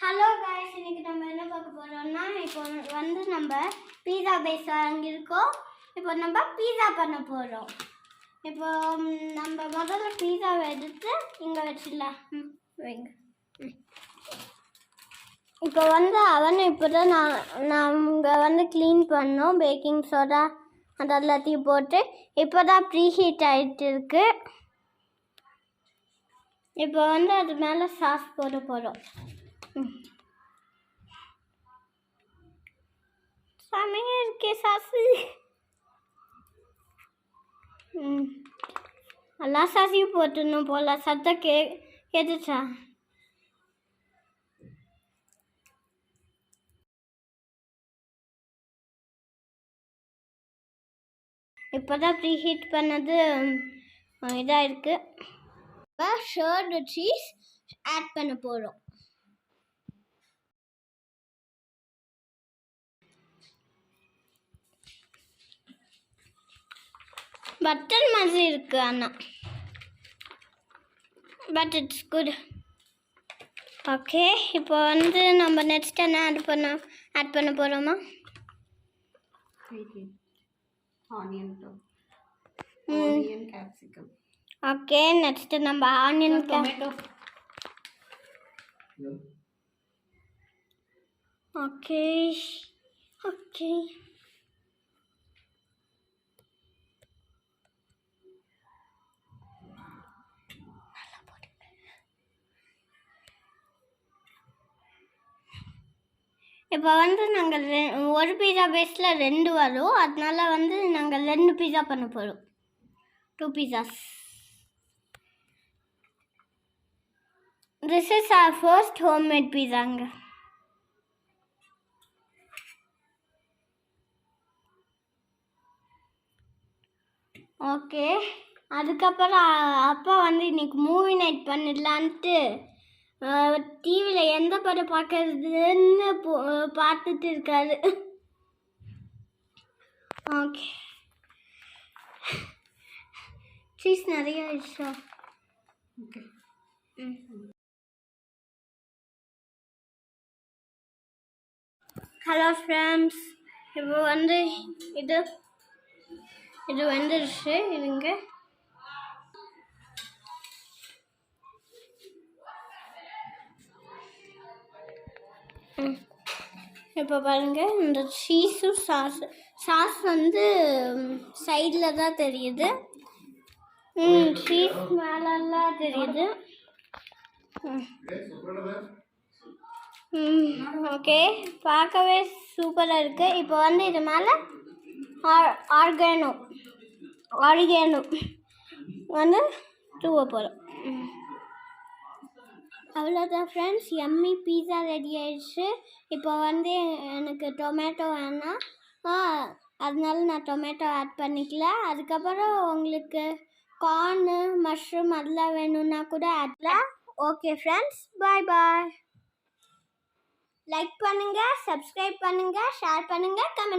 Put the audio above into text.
Hello guys, இன்னைக்கு நம்ம என்ன பார்க்க போறோம்னா இப்போ வந்து நம்ம பீஸா பேஸ் வாங்கியிருக்கோம். இப்போ நம்ம பீஸா பண்ண போறோம். இப்போ நம்ம முதல்ல பீஸாவை எடுத்து இங்கே வச்சிடலாம். வைங்க. இப்போ வந்து அவனை இப்போ தான் நாங்கள் வந்து க்ளீன் பண்ணோம். பேக்கிங் சோடா அது எல்லாத்தையும் போட்டு இப்போ தான் ப்ரீ ஹீட் ஆகிட்டு இருக்கு. இப்போ வந்து அது மேலே சாஸ் போட போகிறோம். செமையா இருக்கே சாஸு. எல்லா சாஸையும் போட்டுடணும் போல. சத்தம் கேட்டுச்சா? இப்போதான் ப்ரீ ஹீட் பண்ணது இதாக இருக்கு. இப்போ ஷர்டு சீஸ் ஆட் பண்ண போகிறோம். பட்டர் மாதிரி இருக்கு ஆனால் பட் இட்ஸ் குட். ஓகே, இப்போ வந்து நம்ம நெக்ஸ்ட் என்ன ஆட் பண்ண போகிறோமா? Onion capsicum. ஓகே, நெக்ஸ்ட் நம்ம ஆனியன் டொமேட்டோ. ஓகே ஓகே இப்போ வந்து நாங்கள் ஒரு பீஸா பேஸில் 2 வரும். அதனால வந்து நாங்கள் 2 பீஸா பண்ண போகிறோம். 2 pizzas. This is our first homemade pizza. Okay, அதுக்கப்புறம் அப்பா வந்து இன்னைக்கு மூவி நைட் பண்ணிடலான்ட்டு டிவியில் எந்த படம் பார்க்கறதுன்னு பார்த்துட்டு இருக்காரு. ஓகே, சீஸ் நிறைய ஆயிடுச்சா? ஓகே. ஹலோ ஃப்ரெண்ட்ஸ், இப்போ வந்து இது வந்துடுச்சு. இதுங்க இப்போ பாருங்கள், இந்த சீஸும் சாஸ் வந்து சைடில் தான் தெரியுது. சீஸ் மேலெல்லாம் தெரியுது. ஓகே, பார்க்கவே சூப்பராக இருக்குது. இப்போ வந்து இது மேலே ஆர்கானோ வந்து தூவ போகிறோம். அவ்வளோதான் ஃப்ரெண்ட்ஸ், எம்மி பீஸா ரெடி ஆயிடுச்சு. இப்போ வந்து எனக்கு டொமேட்டோ வேணாம், அதனால நான் டொமேட்டோ ஆட் பண்ணிக்கல. அதுக்கப்புறம் உங்களுக்கு கார்னு மஷ்ரூம் அதெல்லாம் வேணும்னா கூட ஆட்லாம். ஓகே ஃப்ரெண்ட்ஸ், பாய் பாய். லைக் பண்ணுங்கள், சப்ஸ்கிரைப் பண்ணுங்கள், ஷேர் பண்ணுங்கள், கமெண்ட்